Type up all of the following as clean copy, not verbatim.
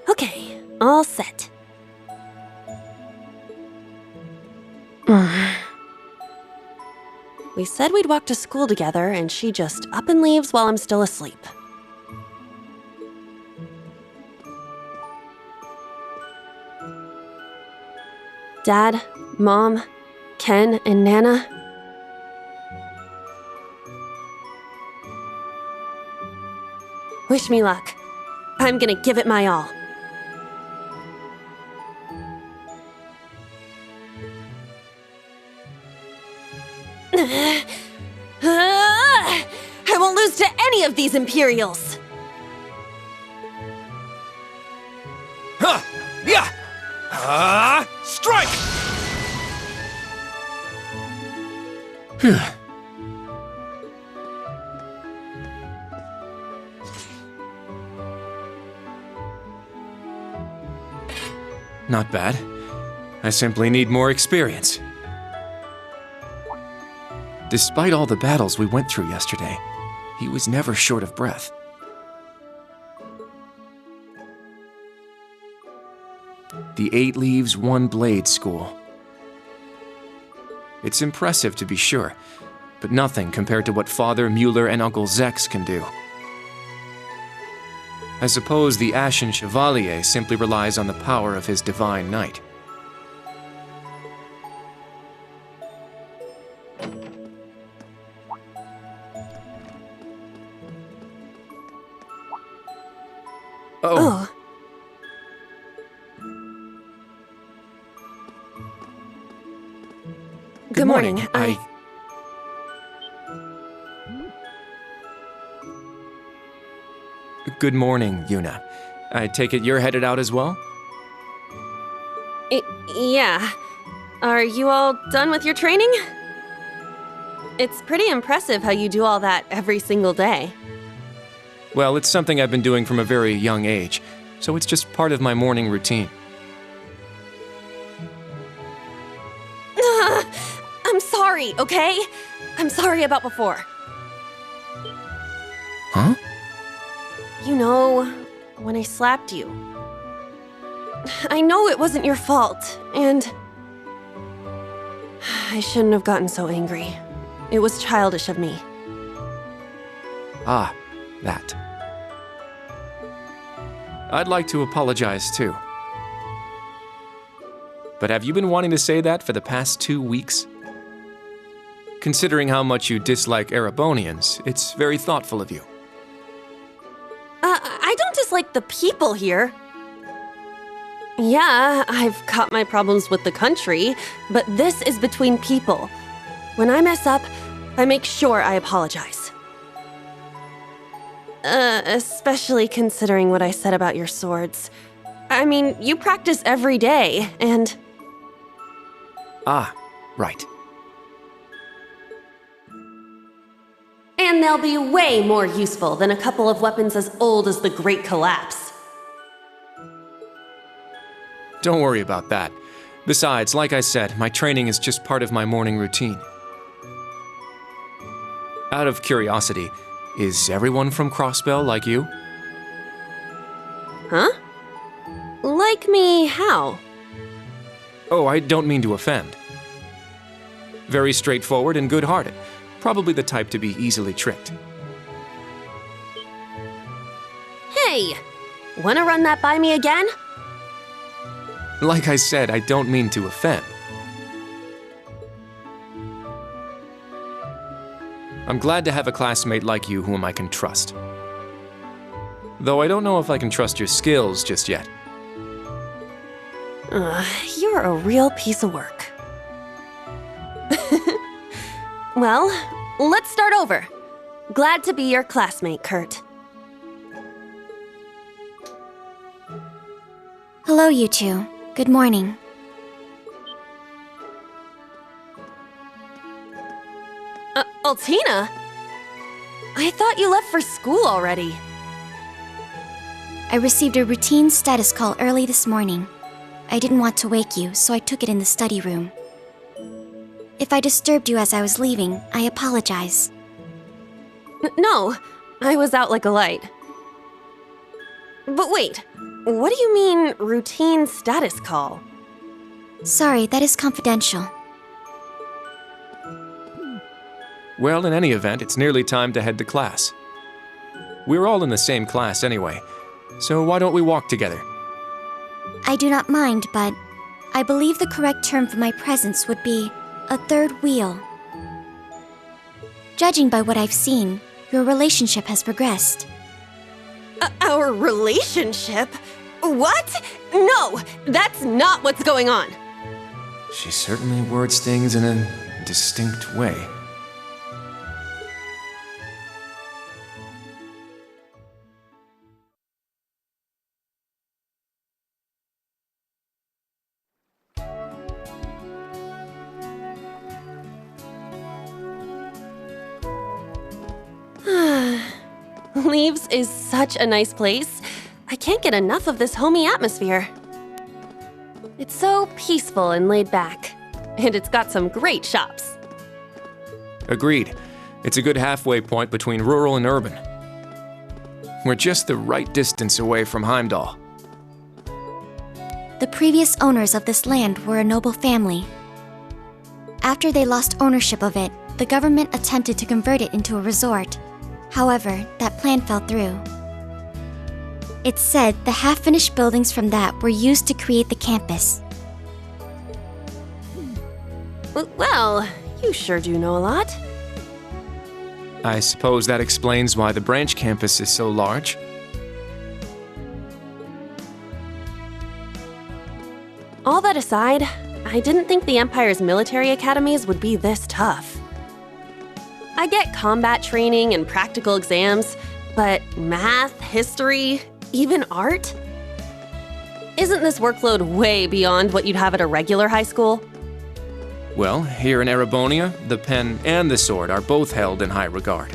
Okay, all set. We said we'd walk to school together, and she just up and leaves while I'm still asleep. Dad, Mom, Ken, and Nana. Wish me luck. I'm gonna give it my all. I won't lose to any of these Imperials! Strike! Not bad. I simply need more experience. Despite all the battles we went through yesterday, he was never short of breath. The 8 Leaves, 1 Blade School. It's impressive to be sure, but nothing compared to what Father Mueller and Uncle Zex can do. I suppose the Ashen Chevalier simply relies on the power of his Divine Knight. Oh. Good morning. Good morning, Yuna. I take it you're headed out as well? Yeah. Are you all done with your training? It's pretty impressive how you do all that every single day. Well, it's something I've been doing from a very young age, so it's just part of my morning routine. I'm sorry, okay? I'm sorry about before. Huh? You know, when I slapped you. I know it wasn't your fault, and I shouldn't have gotten so angry. It was childish of me. Ah, that. I'd like to apologize too. But have you been wanting to say that for the past 2 weeks? Considering how much you dislike Erebonians, it's very thoughtful of you. I don't dislike the people here. Yeah, I've got my problems with the country, but this is between people. When I mess up, I make sure I apologize. Especially considering what I said about your swords. I mean, you practice every day, and... Ah, right. And And they'll be way more useful than a couple of weapons as old as the Great Collapse. Don't worry about that. Besides, like I said, my training is just part of my morning routine. Out of curiosity, is everyone from Crossbell like you? Huh? Like me how? Oh, I don't mean to offend. Very straightforward and good-hearted. Probably the type to be easily tricked. Hey! Wanna run that by me again? Like I said, I don't mean to offend. I'm glad to have a classmate like you whom I can trust. Though I don't know if I can trust your skills just yet. You're a real piece of work. Well, let's start over. Glad to be your classmate, Kurt. Hello, you two. Good morning. Altina? I thought you left for school already. I received a routine status call early this morning. I didn't want to wake you, so I took it in the study room. If I disturbed you as I was leaving, I apologize. No, I was out like a light. But wait, what do you mean, routine status call? Sorry, that is confidential. Well, in any event, it's nearly time to head to class. We're all in the same class anyway, so why don't we walk together? I do not mind, but I believe the correct term for my presence would be a third wheel. Judging by what I've seen, your relationship has progressed. Our relationship? What? No, that's not what's going on. She certainly words things in a distinct way. Leaves is such a nice place. I can't get enough of this homey atmosphere. It's so peaceful and laid back. And it's got some great shops. Agreed. It's a good halfway point between rural and urban. We're just the right distance away from Heimdall. The previous owners of this land were a noble family. After they lost ownership of it, the government attempted to convert it into a resort. However, that plan fell through. It's said the half-finished buildings from that were used to create the campus. Well, you sure do know a lot. I suppose that explains why the branch campus is so large. All that aside, I didn't think the Empire's military academies would be this tough. I get combat training and practical exams, but math, history, even art? Isn't this workload way beyond what you'd have at a regular high school? Well, here in Erebonia, the pen and the sword are both held in high regard.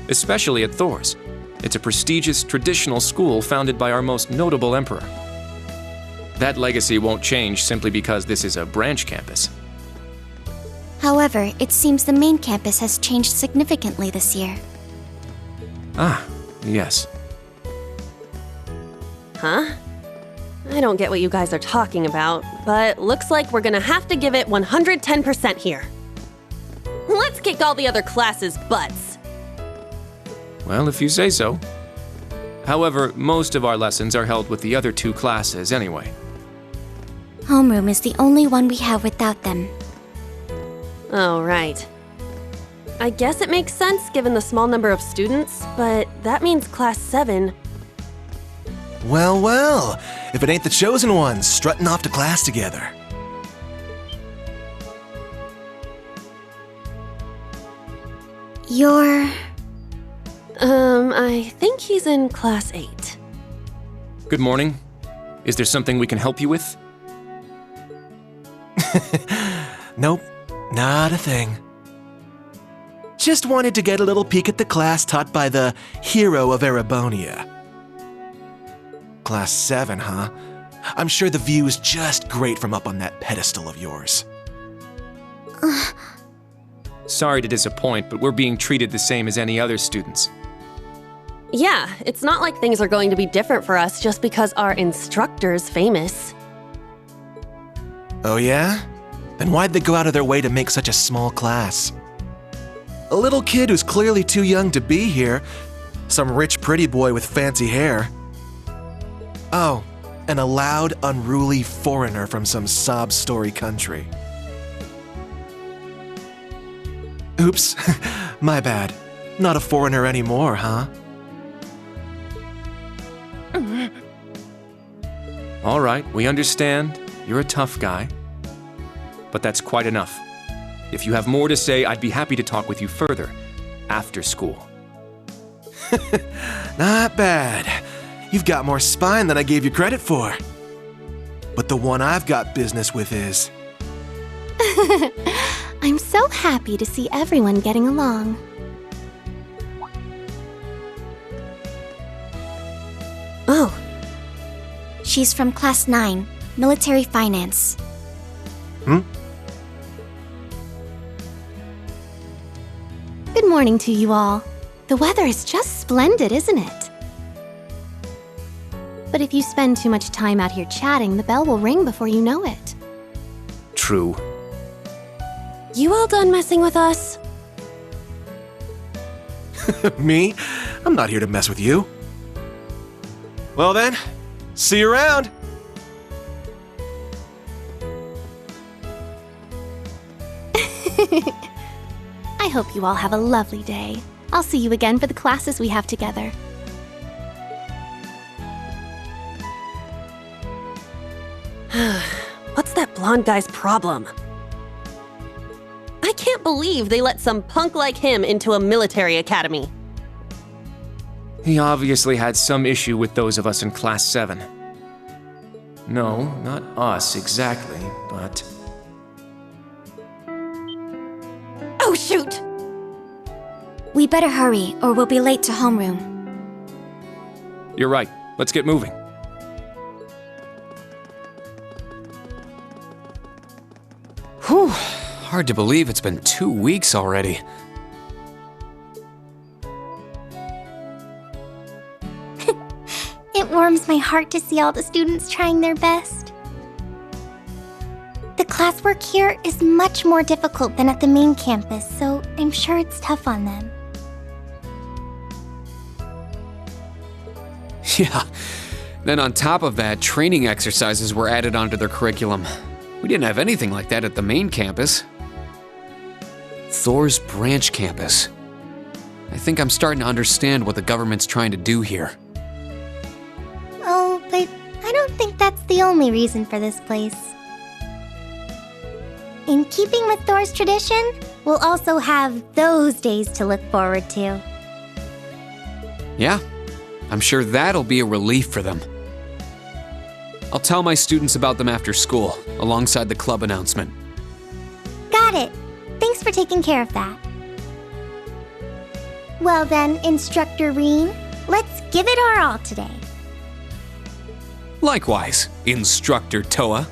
Especially at Thors. It's a prestigious traditional school founded by our most notable emperor. That legacy won't change simply because this is a branch campus. However, it seems the main campus has changed significantly this year. Ah, yes. Huh? I don't get what you guys are talking about, but looks like we're gonna have to give it 110% here. Let's kick all the other classes' butts. Well, if you say so. However, most of our lessons are held with the other two classes anyway. Homeroom is the only one we have without them. Oh, right. I guess it makes sense given the small number of students, but that means Class 7. Well, well, if it ain't the chosen ones strutting off to class together. You're... I think he's in Class 8. Good morning. Is there something we can help you with? Nope, not a thing. just wanted to get a little peek at the class taught by the hero of Erebonia. Class 7, huh? I'm sure the view is just great from up on that pedestal of yours. Sorry to disappoint, but we're being treated the same as any other students. Yeah, it's not like things are going to be different for us just because our instructor's famous. Oh yeah? Then why'd they go out of their way to make such a small class? A little kid who's clearly too young to be here. Some rich pretty boy with fancy hair. Oh, and a loud, unruly foreigner from some sob story country. Oops, my bad. Not a foreigner anymore, huh? All right, we understand. You're a tough guy. But that's quite enough. If you have more to say, I'd be happy to talk with you further, after school. Not bad. You've got more spine than I gave you credit for. But the one I've got business with is... I'm so happy to see everyone getting along. Oh, She's from Class 9, Military Finance. Good morning to you all. The weather is just splendid, isn't it? But if you spend too much time out here chatting, the bell will ring before you know it. True. you all done messing with us? Me? I'm not here to mess with you. Well then, see you around. I hope you all have a lovely day. I'll see you again for the classes we have together. What's that blonde guy's problem? I can't believe they let some punk like him into a military academy. He obviously had some issue with those of us in Class 7. No, not us exactly, but... Oh, shoot! We better hurry, or we'll be late to homeroom. You're right. Let's get moving. Whew. Hard to believe it's been 2 weeks already. It warms my heart to see all the students trying their best. The classwork here is much more difficult than at the main campus, so I'm sure it's tough on them. Yeah. Then on top of that, training exercises were added onto their curriculum. We didn't have anything like that at the main campus. Thor's branch campus. I think I'm starting to understand what the government's trying to do here. Oh, but I don't think that's the only reason for this place. In keeping with Thor's tradition, we'll also have those days to look forward to. Yeah, I'm sure that'll be a relief for them. I'll tell my students about them after school, alongside the club announcement. Got it. Thanks for taking care of that. Well then, Instructor Reen, let's give it our all today. Likewise, Instructor Toa.